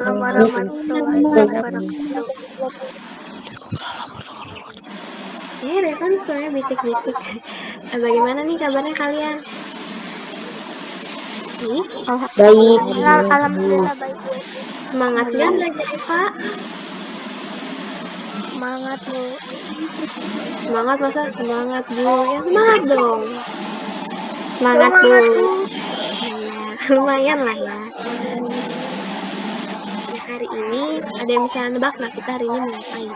warahmatullahi wabarakatuh. Revan suaranya bisik-bisik. Bagaimana nih kabarnya kalian? Baik. Alhamdulillah baik, Bu. Semangat nggak belajar IPA? Semangat, Bu. Semangat masa semangat Bu? Ya semangat dong. Semangat, Bu. Iya, lumayan lah ya. Nah, hari ini ada yang bisa nebak nggak kita hari ini mau ngapain?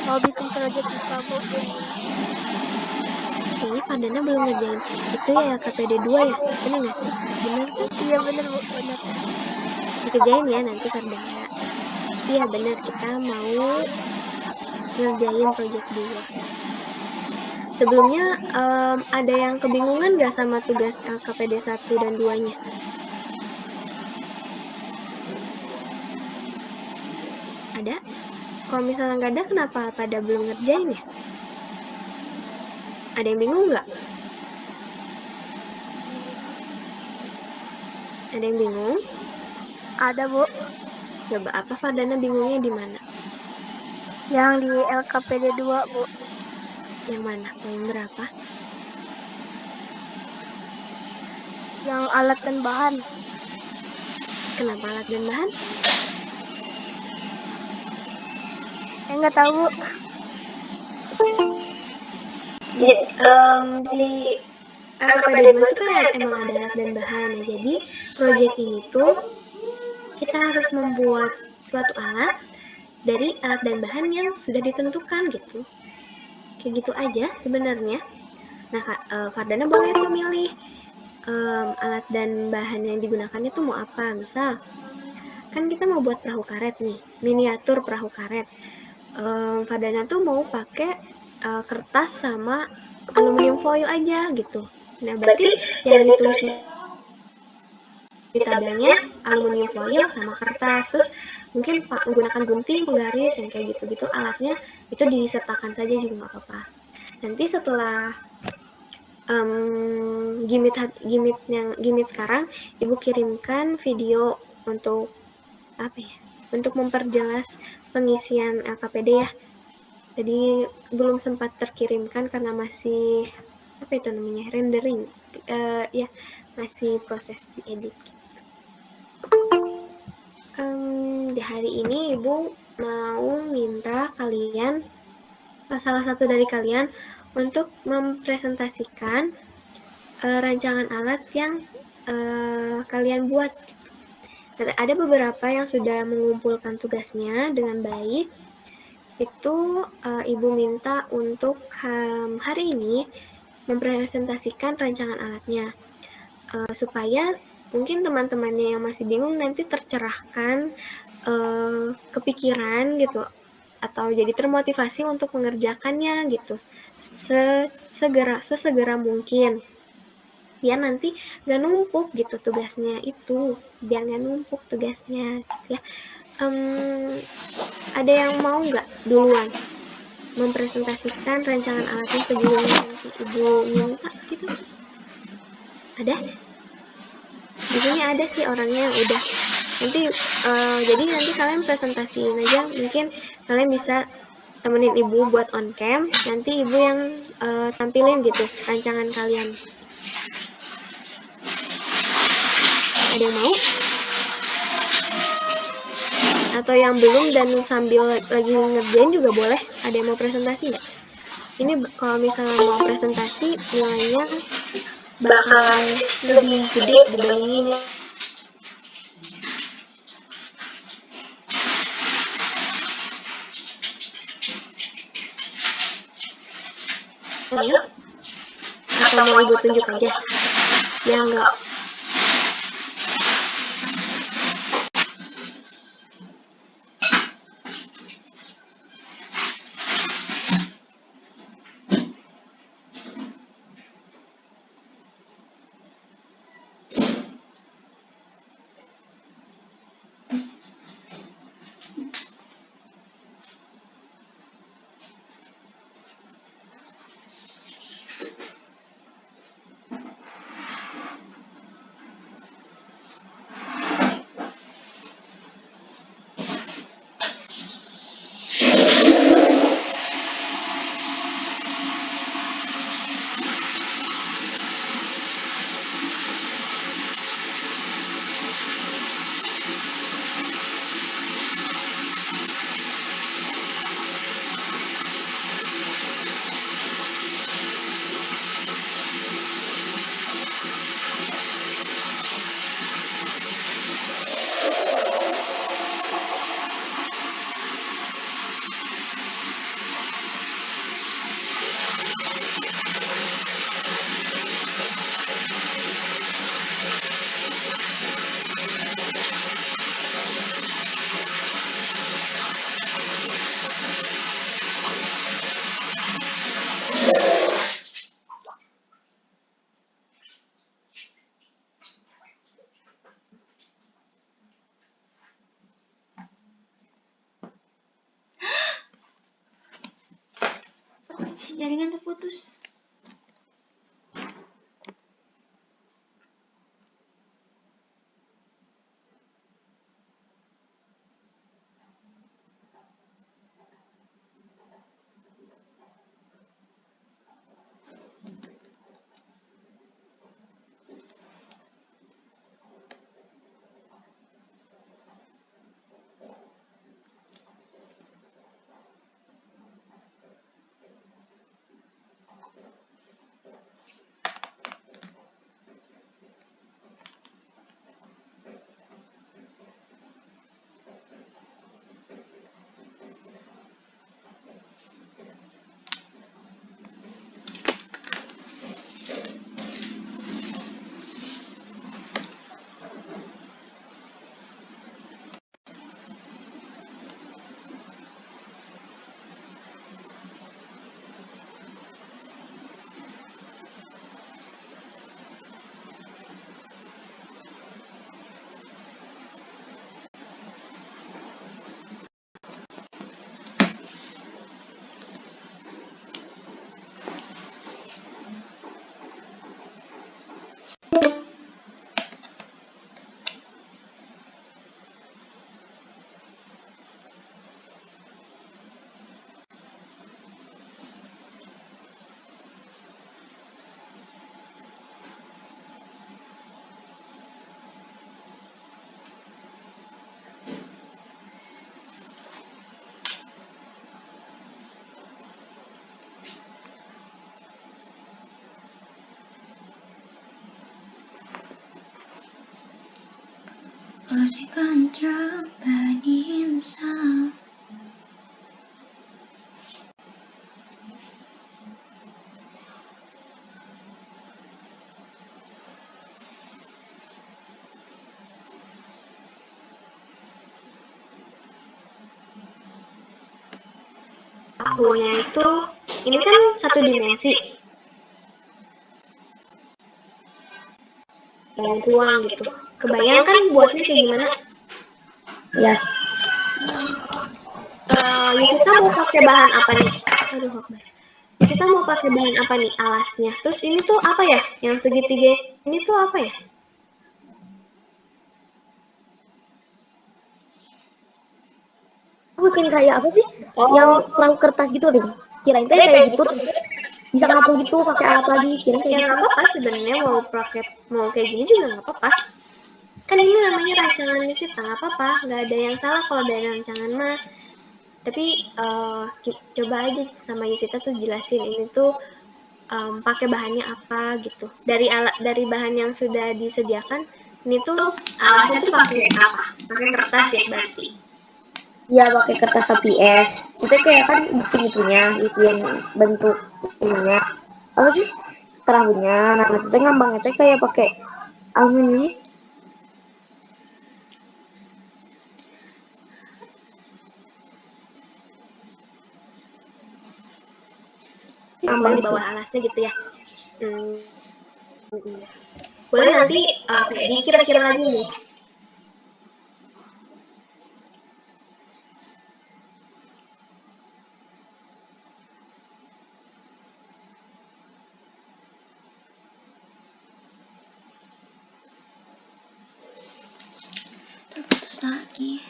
Mau bikin proyek IPA, Bu. Kayaknya Fardana belum ngerjain itu ya LKPD 2 ya? Bener nggak sih? Bener kan? Iya bener, Bu. Bener. Dikerjain ya nanti Fardana. Iya bener, kita mau ngerjain proyek 2. Sebelumnya ada yang kebingungan nggak sama tugas LKPD 1 dan 2-nya? Ada? Kalau misalnya nggak ada, kenapa pada belum ngerjain ya? Ada yang bingung nggak? Ada yang bingung? Ada, Bu. Coba apa Fardana bingungnya di mana? Yang di LKPD 2, Bu. Yang mana? Poin berapa? Yang alat dan bahan. Kenapa alat dan bahan? Nggak tahu, Bu. Di LKPD 2 itu kan emang ada alat dan bahan ya. Jadi proyek ini tuh kita harus membuat suatu alat dari alat dan bahan yang sudah ditentukan gitu. Kayak gitu aja sebenarnya. Nah, Fardana boleh tuh milih alat dan bahan yang digunakannya tuh mau apa. Misal, kan kita mau buat perahu karet nih, miniatur perahu karet. Fardana tuh mau pakai kertas sama aluminium foil aja gitu. Nah, berarti yang ditulis di tabelnya aluminium foil sama kertas, terus mungkin menggunakan gunting, penggaris yang kayak gitu-gitu, alatnya itu disertakan saja juga nggak apa-apa. Nanti setelah gimit sekarang, ibu kirimkan video untuk apa ya, untuk memperjelas pengisian LKPD ya. Jadi belum sempat terkirimkan karena masih apa itu namanya, rendering ya, masih proses diedit. Di hari ini ibu mau minta kalian, salah satu dari kalian, untuk mempresentasikan rancangan alat yang kalian buat. Dan ada beberapa yang sudah mengumpulkan tugasnya dengan baik. Itu ibu minta untuk hari ini mempresentasikan rancangan alatnya, supaya mungkin teman-temannya yang masih bingung nanti tercerahkan kepikiran gitu, atau jadi termotivasi untuk mengerjakannya gitu sesegera mungkin, biar nanti gak numpuk gitu tugasnya itu, biar gak numpuk tugasnya ya. Ada yang mau nggak duluan mempresentasikan rancangan alatnya sebelum nanti ibu minta gitu? Ada? Di sini ada sih orangnya yang udah. Nanti jadi nanti kalian presentasiin aja, mungkin kalian bisa temenin ibu buat on cam, nanti ibu yang tampilin gitu rancangan kalian. Ada yang mau? Atau yang belum dan sambil lagi ngerjain juga boleh. Ada yang mau presentasi nggak? Ini kalau misalnya mau presentasi, nilainya bakalan lebih gede dibandingin ya. Atau mau ibu tunjuk aja ya? Nggak. Jaringan terputus. Was a contract by the sound. Akunya itu, ini kan satu dimensi. Dan ruang gitu. Kebayangkan buatnya kayak gimana? Ya. Yusita mau pakai bahan apa nih? Aduh, Akbar. Yusita mau pakai bahan apa nih? Alasnya. Terus ini tuh apa ya? Yang segitiga ini tuh apa ya? Bikin kayak apa sih? Yang perahu kertas gitu deh. Kirain teh kayak gitu. Bisa ngapung gitu pakai alat lagi. Kirain kayak Ya gitu. nggak apa-apa sebenarnya mau kayak gini juga nggak apa-apa. Kan ini namanya rancangan Yusita, nggak apa-apa. Nggak ada yang salah kalau dari rancangan mah. Tapi coba aja sama Yusita tuh jelasin ini tuh pakai bahannya apa gitu. Dari bahan yang sudah disediakan, ini tuh alasnya tuh pakai apa? Pakai kertas ya berarti. Ya pakai kertas HPS. Maksudnya kayak kan bikin bentuk ininya. Apa sih? Perahunya. Nah, nanti ngambangnya teh kayak pakai aluminium. Tambah di bawah alasnya gitu ya. Boleh nanti dikira-kira lagi nih. Terputus lagi.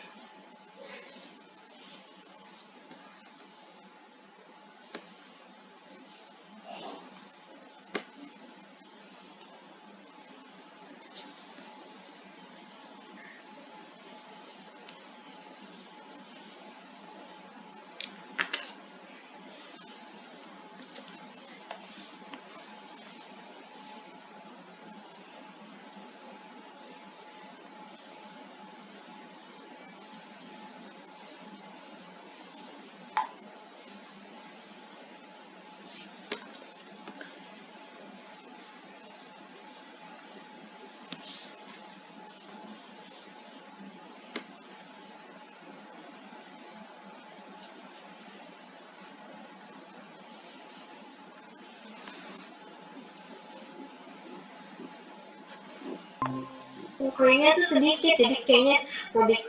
Ukurannya tuh sedikit, jadi kayaknya mau bikin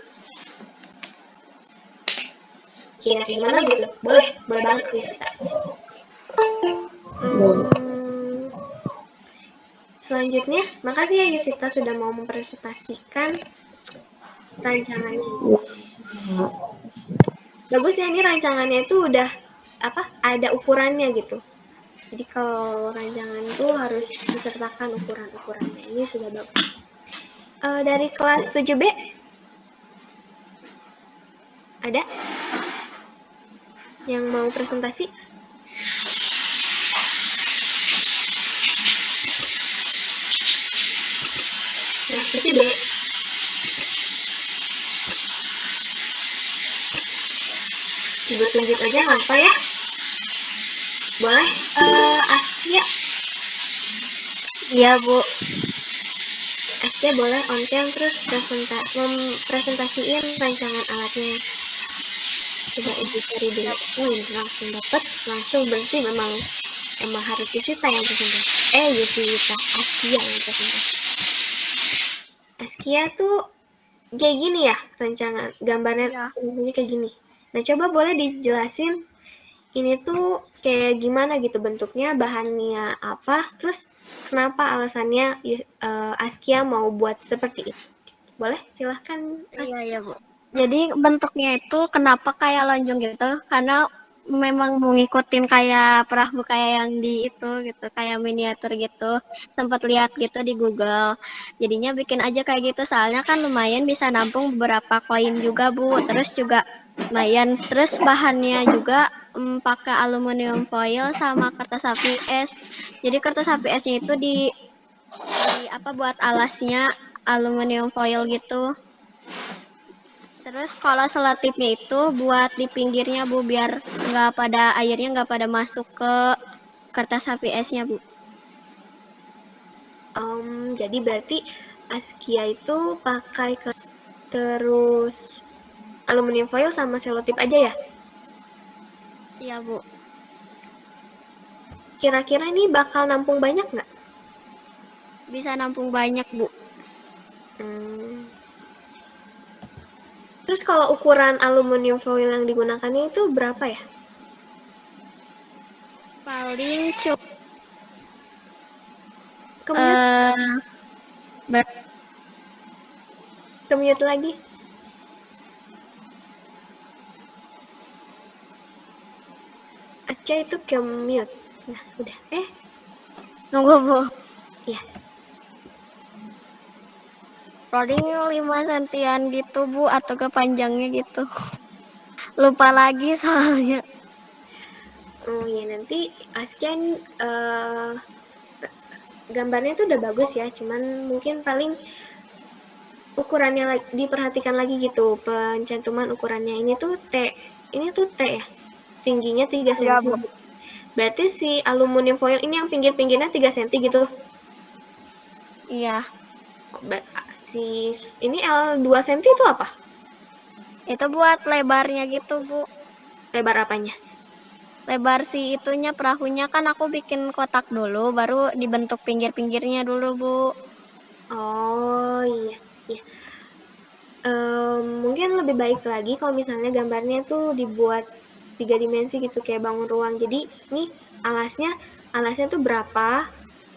kayak gimana gitu. Boleh banget nih kita. Hmm, selanjutnya, makasih ya Yusita sudah mau mempresentasikan rancangannya. Bagus ya, ini rancangannya itu udah ada ukurannya gitu. Jadi kalau rancangan tuh harus disertakan ukuran-ukurannya. Ini sudah bagus. Dari kelas 7B ada yang mau presentasi? Kelas 7B. Ibu tunjuk aja nggak apa ya? Boleh? Askia. Iya, Bu. Askia boleh on cam terus mempresentasiin rancangan alatnya. Coba ibu cari dulu. Oh ini langsung dapat, langsung berarti memang harus Yusita yang presentasi. Yusita, Askia yang presentasi. Askia tuh kayak gini ya rancangan gambarnya ini kayak gini. Nah coba boleh dijelasin ini tuh kayak gimana gitu bentuknya, bahannya apa, terus kenapa alasannya Askia mau buat seperti itu. Boleh silahkan Askia. Iya, Bu. Jadi bentuknya itu kenapa kayak lonjong gitu? Karena memang mau ngikutin kayak perahu kayak yang di itu gitu, kayak miniatur gitu. Sempat lihat gitu di Google. Jadinya bikin aja kayak gitu, soalnya kan lumayan bisa nampung beberapa koin juga, Bu. Terus juga lumayan. Terus bahannya juga pakai aluminium foil sama kertas HPS. Jadi kertas HPS-nya itu di apa buat alasnya aluminium foil gitu. Terus kalau selotipnya itu buat di pinggirnya Bu, biar nggak pada airnya nggak pada masuk ke kertas HPS-nya Bu. Jadi berarti Askia itu pakai terus aluminium foil sama selotip aja ya? Iya Bu. Kira-kira ini bakal nampung banyak nggak? Bisa nampung banyak Bu. Terus kalau ukuran aluminium foil yang digunakannya itu berapa ya? Paling cukup Kemute lagi. Aca itu kemute. Nah, udah. tunggu Bu. Iya. Paling 5 sentian gitu Bu, atau kepanjangnya gitu. Lupa lagi soalnya. Oh ya nanti Askia gambarnya tuh udah bagus ya, cuman mungkin paling ukurannya diperhatikan lagi gitu, pencantuman ukurannya. Ini tuh T ya, tingginya 3 Iya cm. Bu. Berarti si aluminium foil ini yang pinggir-pinggirnya 3 cm gitu. Iya. Ini L2 cm itu apa? Itu buat lebarnya gitu Bu. Lebar apanya? Lebar si itunya perahunya kan aku bikin kotak dulu, baru dibentuk pinggir-pinggirnya dulu Bu. Oh iya, iya. Mungkin lebih baik lagi kalau misalnya gambarnya tuh dibuat 3 dimensi gitu kayak bangun ruang. Jadi nih alasnya tuh berapa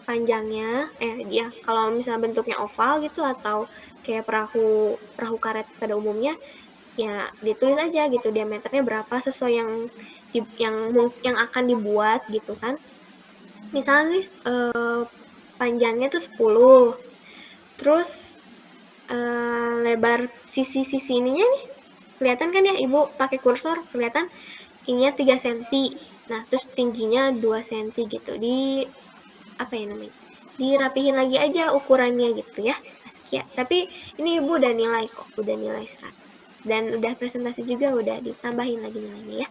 panjangnya? Ya kalau misalnya bentuknya oval gitu atau kayak perahu karet pada umumnya, ya ditulis aja gitu diameternya berapa sesuai yang akan dibuat gitu kan. Misalnya nih panjangnya tuh 10. Terus lebar sisi-sisi ininya nih kelihatan kan ya ibu pakai kursor kelihatan ininya 3 cm. Nah terus tingginya 2 cm gitu apa ya namanya dirapihin lagi aja ukurannya gitu ya Askia. Tapi ini ibu udah nilai kok, udah nilai 100 dan udah presentasi juga udah ditambahin lagi nilainya ya.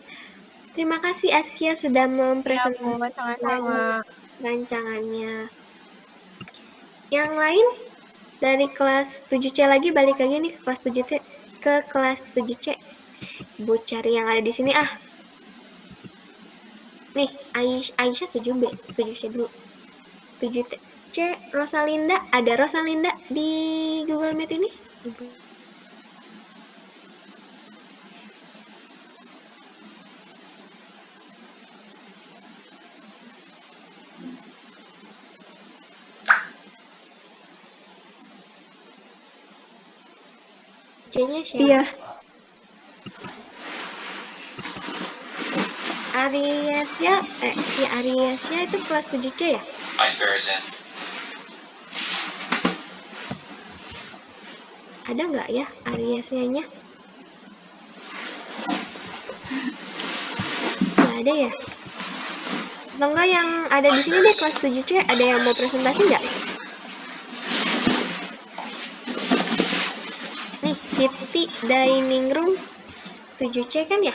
Terima kasih Askia sudah Iya Bu, mempresentasikan sama-sama. rancangannya. Yang lain dari kelas 7C lagi balik lagi nih ke kelas 7C. Ibu cari yang ada di sini Nih, Aisyah 7B, 7C dulu. 7C Rosalinda, ada Rosalinda di Google Meet ini? Ibu. C-nya siapa? Iya. Ariesya, ya Ariesya itu kelas 7C ya? Ice Bear is in. Ada nggak ya Ariesnya-nya? Nggak ada ya? Atau enggak yang ada di sini deh kelas 7C, ada yang mau presentasi nggak? Nih, Siti Dining Room 7C kan ya?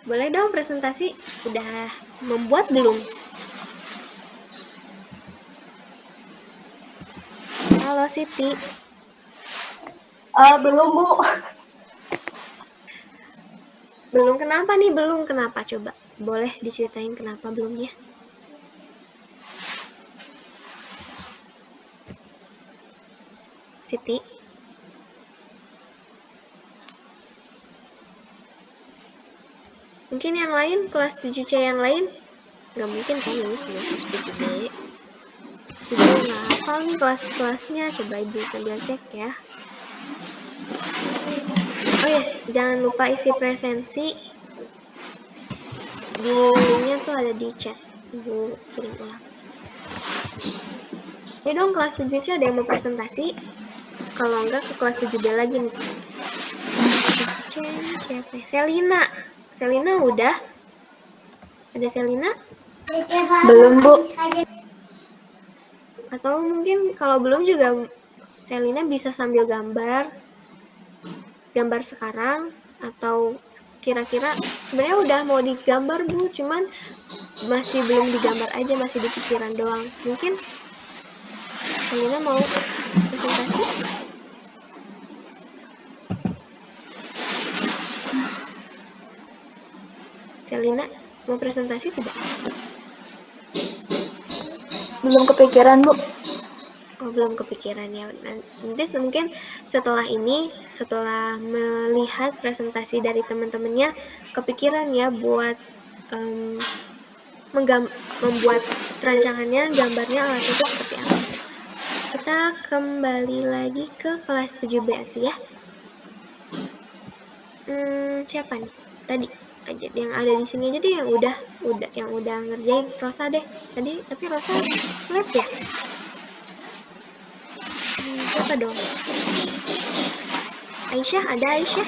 Boleh dong presentasi, udah membuat belum? Halo Siti. Belum, Bu. Belum kenapa nih? Belum kenapa? Coba boleh diceritain kenapa belumnya? Siti. Mungkin yang lain, kelas 7C yang lain? Nggak mungkin kan ini semua kelas 7B. Ibu nggak hafal nih kelas-kelasnya, coba Ibu sambil cek ya. Oh ya, jangan lupa isi presensi. Di linknya tuh ada di chat. Ibu kirim ulang. Ini dong kelas 7C ada yang mau presentasi? Kalau enggak ke kelas 7B lagi nih. Siapa? Selina. Selina udah? Ada Selina? Belum, Bu. Atau mungkin kalau belum juga Selina bisa sambil gambar sekarang, atau kira-kira sebenarnya udah mau digambar Bu, cuman masih belum digambar aja, masih di pikiran doang. Mungkin Selina mau presentasi? Selina mau presentasi tidak? Belum kepikiran, Bu. Oh, belum kepikiran ya. Nanti mungkin setelah ini, setelah melihat presentasi dari teman-temannya, kepikiran ya buat membuat rancangannya, gambarnya, alatnya itu seperti apa. Kita kembali lagi ke kelas 7 berarti ya. Siapa nih? Tadi aja yang ada di sini aja deh yang udah ngerjain. Rosa deh. Tapi Rosa lihat ya. Siapa dong? Aisyah, ada Aisyah?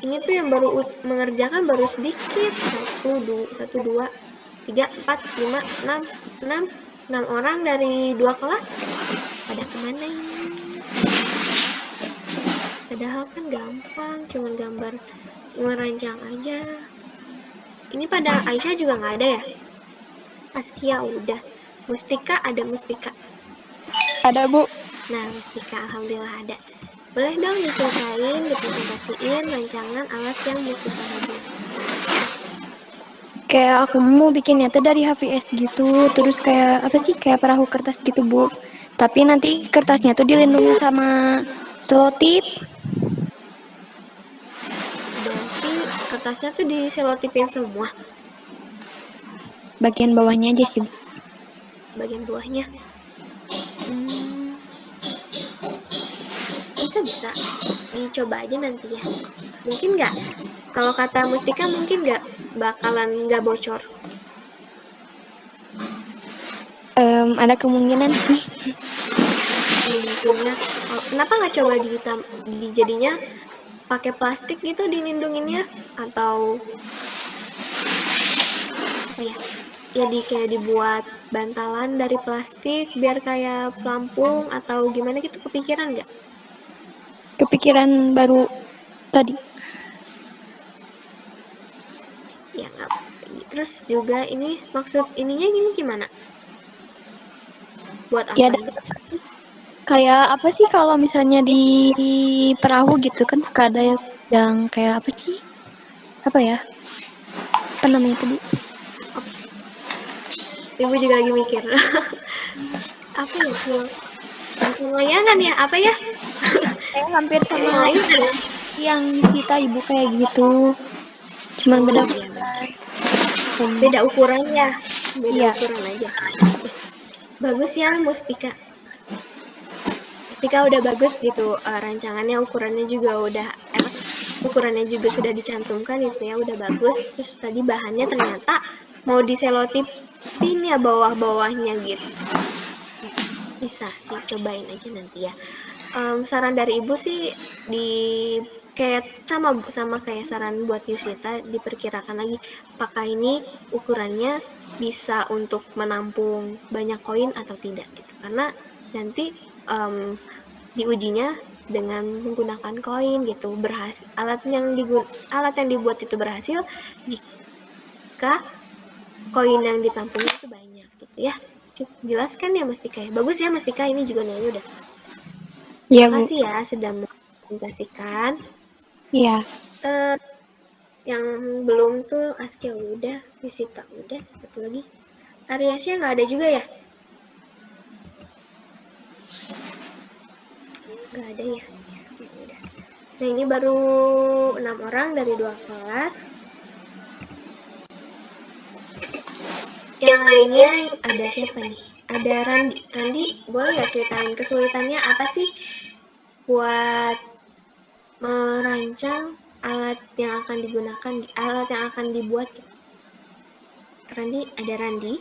Ini tuh yang baru mengerjakan baru sedikit. 1, 2, 3, 4, 5, 6 orang dari 2 kelas. Pada kemana ini? Padahal kan gampang, cuman gambar ngerancang aja. Ini pada Aisyah juga nggak ada ya? Askia udah. Mustika ada Mustika. Ada, Bu. Nah, Mustika alhamdulillah ada. Boleh dong diceritain, dipresentasiin rancangan alat yang Mustika buat. Kayak aku mau bikinnya tuh dari HVS gitu, terus kayak apa sih, kayak perahu kertas gitu Bu. Tapi nanti kertasnya tuh dilindungi sama selotip. Berarti kertasnya tuh diselotipin semua Bagian bawahnya aja sih Bu. bagian bawahnya. Bisa dicoba aja nanti ya. Mungkin nggak? Kalau kata Mustika mungkin nggak bocor. Ada kemungkinan sih. Mungkinnya. Kenapa nggak coba jadinya pakai plastik gitu dilindunginnya, atau apa ya? Ya kayak dibuat bantalan dari plastik biar kayak pelampung atau gimana gitu, kepikiran nggak? Kepikiran baru tadi. Ya nggak. Terus juga ini maksud ininya gini gimana? Buat apa Ya ini? kayak apa sih, kalau misalnya di perahu gitu kan suka ada yang kayak apa sih? Apa ya? Apa namanya itu, Bu? Ibu juga lagi mikir. Apa ya tuh? Layangan ya? Apa ya? Kayak hampir sama Layangan ya? yang kita Ibu kayak gitu. Cuman beda Iya. Beda ukurannya. Beda Iya. ukuran aja. Bagus ya Mustika. ketika udah bagus gitu rancangannya, ukurannya juga sudah dicantumkan gitu ya, udah bagus, terus tadi bahannya ternyata mau diselotipin ya bawah-bawahnya gitu, bisa sih cobain aja nanti ya. Saran dari ibu sih di kayak sama kayak saran buat Yusita, diperkirakan lagi apakah ini ukurannya bisa untuk menampung banyak koin atau tidak gitu, karena nanti diujinya dengan menggunakan koin gitu, berhasil alat yang dibuat itu berhasil jika koin yang ditampungnya itu banyak gitu ya. Jelaskan ya Mas Tika, bagus ya Mas Tika, ini juga nilainya udah 100. Iya, Terima Bu. kasih ya sudah mempresentasikan. Iya. Yang belum tuh Askia udah, Yusita udah, satu lagi Ariasnya nggak ada juga ya? Nggak ada ya? Udah. Nah ini baru 6 orang dari 2 kelas. Yang lainnya ada siapa nih? Ada Randi. Randi, boleh nggak ceritain kesulitannya apa sih buat merancang alat yang akan digunakan, alat yang akan dibuat? Randi, ada Randi?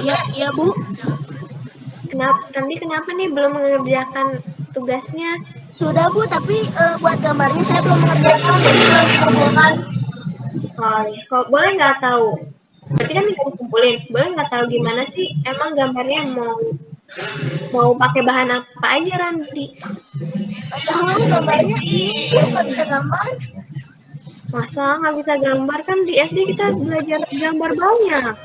Iya, Bu. Randi kenapa nih belum mengerjakan tugasnya? Sudah, Bu, tapi buat gambarnya saya belum mengerjakan, belum dikumpulkan. Oh, kok boleh nggak tahu? Berarti kan nggak dikumpulin. Boleh nggak tahu gimana sih emang gambarnya mau pakai bahan apa aja, Randi? Tahu gambarnya ini nggak bisa gambar. Masa nggak bisa gambar, kan di SD kita belajar gambar banyak.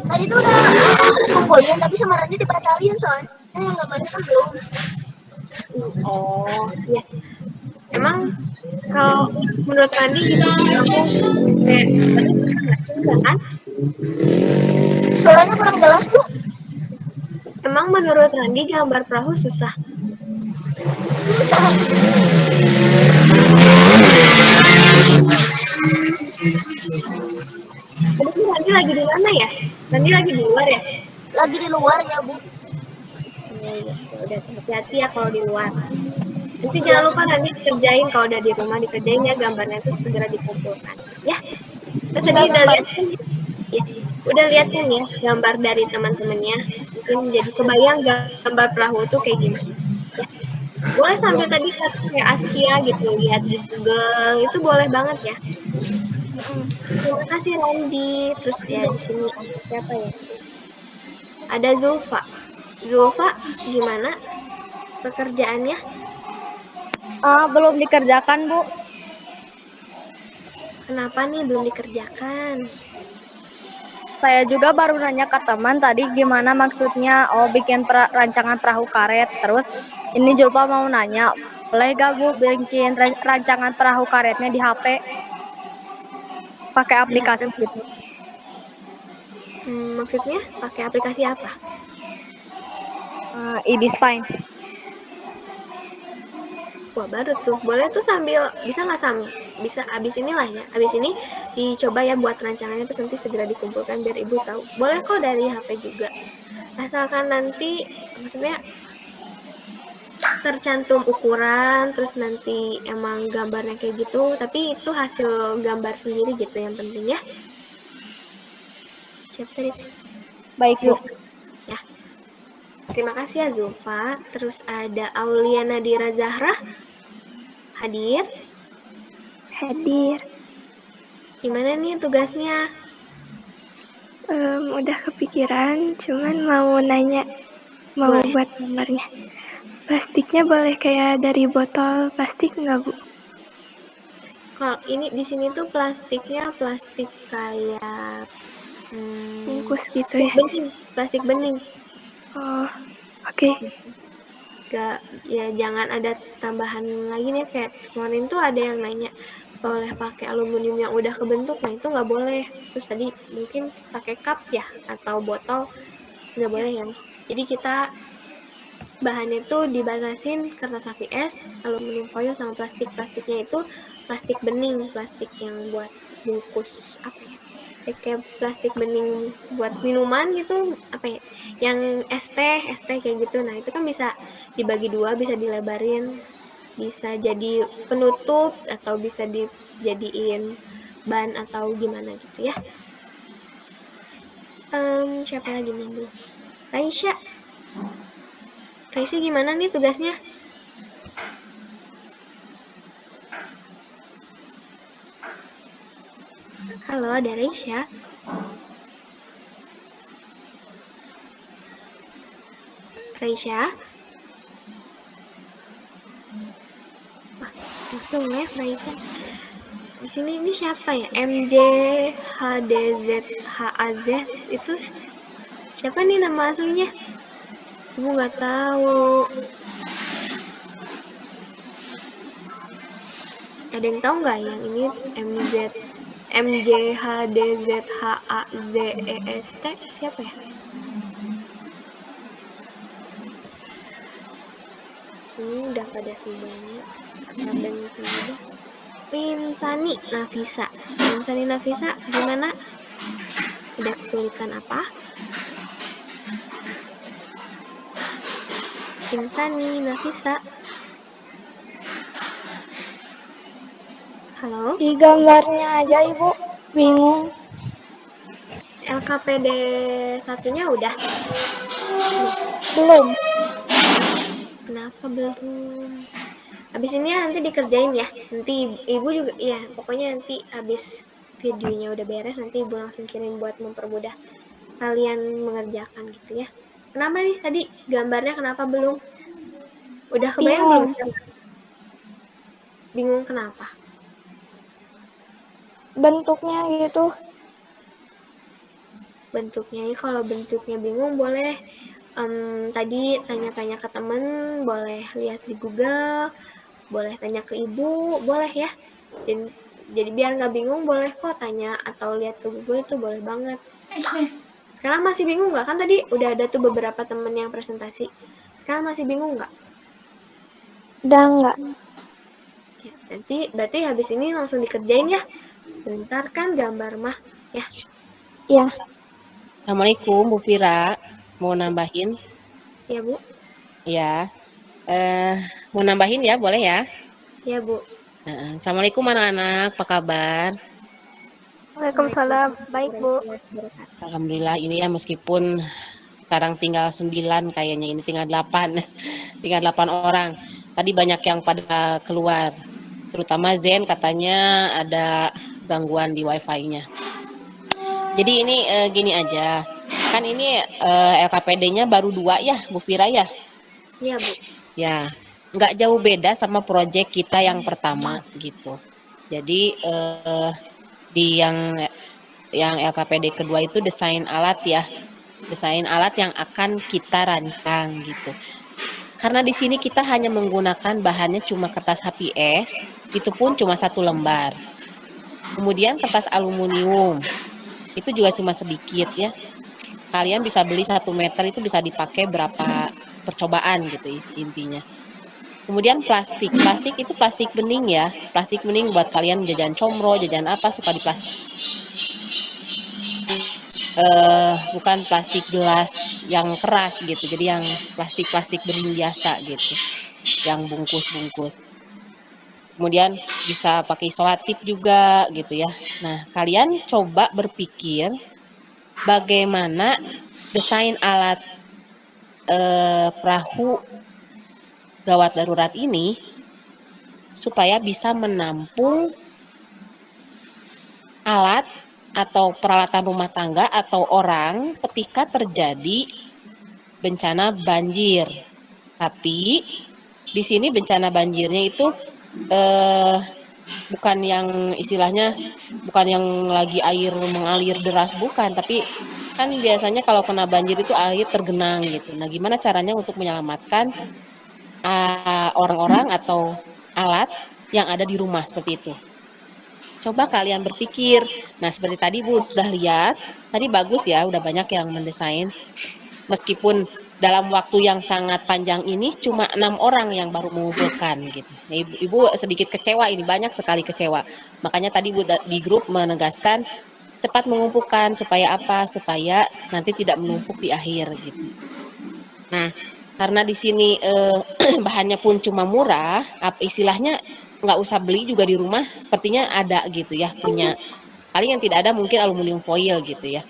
Tadi tuh udah kumpulin, tapi sama Randy dibatalin soalnya yang gambarnya kan belum. Oh, iya. Emang kalau menurut Randi gimana? Kamu enggak kan? Suaranya kurang jelas, Bu. Emang menurut Randi gambar perahu susah? Susah. Tadi Randi lagi di mana ya? Randi lagi di luar ya? Lagi di luar ya, Bu. Oh iya, ya udah hati-hati ya kalau di luar. Nanti jangan lupa nanti dikerjain, kalau udah di rumah dikerjain ya, gambarnya itu segera dikumpulkan. Ya, terus tadi udah lihat kan? Ya, udah lihat kan ya gambar dari teman-temannya? Mungkin jadi kebayang gambar perahu itu kayak gimana. Ya, boleh sambil tadi kayak Askia gitu, lihat di Google, itu boleh banget ya. Terima kasih Randy. Terus ya di sini ada siapa ya? Ada Zulfa. Zulfa, gimana pekerjaannya? Belum dikerjakan, Bu. Kenapa nih belum dikerjakan? Saya juga baru nanya ke teman tadi gimana maksudnya bikin rancangan perahu karet. Terus ini Julpa mau nanya, boleh gak Bu bikin rancangan perahu karetnya di HP? Pakai aplikasi gitu. Maksudnya pakai aplikasi apa? Spine. Wah baru tuh, boleh tuh sambil, bisa nggak bisa abis inilah ya, abis ini dicoba ya buat rancangannya, terus nanti segera dikumpulkan biar ibu tahu. Boleh kok dari HP juga, asalkan nanti maksudnya tercantum ukuran, terus nanti emang gambarnya kayak gitu, tapi itu hasil gambar sendiri gitu yang penting ya. Siap tadi? Baik, Bu. Ya. Terima kasih ya Zulfa. Terus ada Aulia Nadira Zahra. Hadir. Gimana nih tugasnya? Udah kepikiran, cuman mau nanya, mau Boleh. buat gambarnya. Plastiknya boleh kayak dari botol plastik nggak, Bu? Kalau ini di sini tuh plastiknya plastik kayak Bungkus gitu ya? plastik bening. Oh, oke. Gak, ya jangan ada tambahan lagi nih, kayak kemarin tuh ada yang nanya boleh pakai aluminium yang udah kebentuk, nah itu nggak boleh. Terus tadi mungkin pakai cup ya atau botol, nggak boleh ya. Jadi kita bahannya itu dibatasin kertas APS, aluminium foil sama plastiknya itu plastik bening, plastik yang buat bungkus apa ya? kayak plastik bening buat minuman gitu, apa ya, yang es teh kayak gitu. Nah itu kan bisa dibagi dua, bisa dilebarin, bisa jadi penutup atau bisa dijadiin ban atau gimana gitu ya. Siapa lagi nih Bu? Raisya. Raisya gimana nih tugasnya? Halo, ada Raisya. Raisya. Wah, langsung ya Raisya. Di sini ini siapa ya? MJHDZHAZ itu siapa nih nama aslinya? Ibu nggak tahu. Ada yang tahu nggak yang ini MJHDZHAZEST siapa ya? Ini udah pada semuanya. Abang udah. Pinsani Nafisa. Pinsani Nafisa gimana? Ada kesulitan apa? Pinsani Nafisa. Halo? Di gambarnya aja Ibu, bingung. LKPD satunya udah? Belum. Kenapa belum? Habis ini nanti dikerjain ya. Nanti ibu juga, ya pokoknya nanti habis videonya udah beres, nanti ibu langsung kirim buat mempermudah kalian mengerjakan gitu ya. Kenapa nih tadi gambarnya kenapa belum? Udah kebayang belum? Bingung kenapa? Bentuknya gitu. Bentuknya, kalau bentuknya bingung boleh tadi tanya-tanya ke temen, boleh lihat di Google, boleh tanya ke ibu, boleh ya. Dan jadi biar nggak bingung boleh kok tanya atau lihat ke Google, itu boleh banget. Sekarang masih bingung nggak? Kan tadi udah ada tuh beberapa temen yang presentasi. Sekarang masih bingung nggak? Udah enggak. Ya, nanti berarti habis ini langsung dikerjain ya. Bentar kan gambar mah ya. Ya. Assalamualaikum Bu Vira, mau nambahin? Ya Bu. Ya, mau nambahin ya, boleh ya? Ya Bu. Assalamualaikum anak-anak, apa kabar? Waalaikumsalam. Baik Bu. Alhamdulillah ini ya meskipun sekarang tinggal 9 kayaknya, ini tinggal 8, tinggal 8 orang. Tadi banyak yang pada keluar, terutama Zen katanya ada gangguan di wifi-nya. Jadi ini gini aja, kan ini LKPD-nya baru 2 ya Bu Vira ya? Iya Bu. Ya, nggak jauh beda sama proyek kita yang pertama gitu. Jadi di yang LKPD kedua itu desain alat ya, desain alat yang akan kita rancang gitu. Karena di sini kita hanya menggunakan bahannya cuma kertas HPS, itu pun cuma 1 lembar. Kemudian kertas aluminium, itu juga cuma sedikit ya. Kalian bisa beli 1 meter itu bisa dipakai berapa percobaan gitu intinya. Kemudian plastik itu plastik bening ya, plastik bening buat kalian jajan comro, jajan apa suka di plastik. Bukan plastik gelas yang keras gitu, jadi yang plastik bening biasa gitu, yang bungkus. Kemudian bisa pakai isolatif juga gitu ya. Nah, kalian coba berpikir bagaimana desain alat perahu gawat darurat ini supaya bisa menampung alat atau peralatan rumah tangga atau orang ketika terjadi bencana banjir. Tapi di sini bencana banjirnya itu bukan yang istilahnya bukan yang lagi air mengalir deras, bukan, tapi kan biasanya kalau kena banjir itu air tergenang gitu. Nah, gimana caranya untuk menyelamatkan orang-orang atau alat yang ada di rumah seperti itu. Coba kalian berpikir. Nah, seperti tadi Bu udah lihat, tadi bagus ya, udah banyak yang mendesain. Meskipun dalam waktu yang sangat panjang ini cuma 6 orang yang baru mengumpulkan gitu. Nah, Ibu sedikit kecewa ini, banyak sekali kecewa. Makanya tadi Bu di grup menegaskan cepat mengumpulkan supaya apa? Supaya nanti tidak menumpuk di akhir gitu. Nah, karena di sini bahannya pun cuma murah, istilahnya nggak usah beli juga di rumah, sepertinya ada gitu ya punya. Paling yang tidak ada mungkin aluminium foil gitu ya.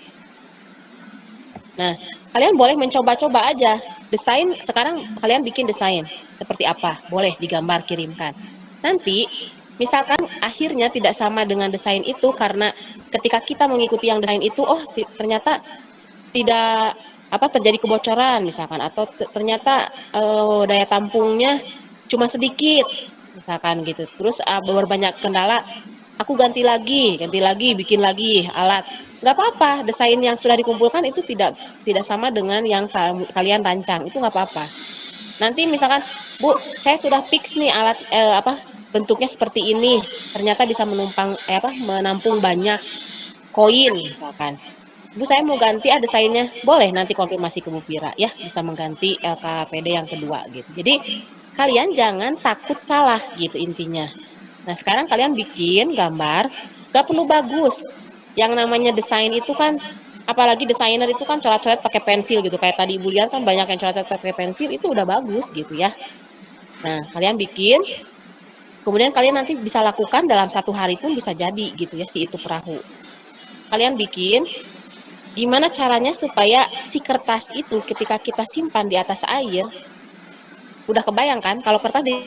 Nah, kalian boleh mencoba-coba aja. Desain, sekarang kalian bikin desain. Seperti apa? Boleh digambar, kirimkan. Nanti, misalkan akhirnya tidak sama dengan desain itu karena ketika kita mengikuti yang desain itu, oh ternyata tidak terjadi kebocoran misalkan, atau ternyata daya tampungnya cuma sedikit misalkan gitu. Terus berbanyak kendala, aku ganti lagi, bikin lagi alat. Nggak apa-apa, desain yang sudah dikumpulkan itu tidak sama dengan yang kalian rancang, itu nggak apa-apa. Nanti misalkan, Bu, saya sudah fix nih alat bentuknya seperti ini, ternyata bisa menampung banyak koin misalkan. Bu, saya mau ganti desainnya. Boleh nanti konfirmasi ke Bu Pira ya, bisa mengganti LKPD yang kedua gitu. Jadi kalian jangan takut salah gitu intinya. Nah, sekarang kalian bikin gambar, gak perlu bagus. Yang namanya desain itu kan, apalagi desainer itu kan coret-coret pakai pensil gitu. Kayak tadi Ibu lihat kan banyak yang coret-coret pakai pensil, itu udah bagus gitu ya. Nah, kalian bikin, kemudian kalian nanti bisa lakukan dalam 1 hari pun bisa jadi gitu ya, si itu perahu. Kalian bikin, gimana caranya supaya si kertas itu ketika kita simpan di atas air, udah kebayang kan? Kalau kertas di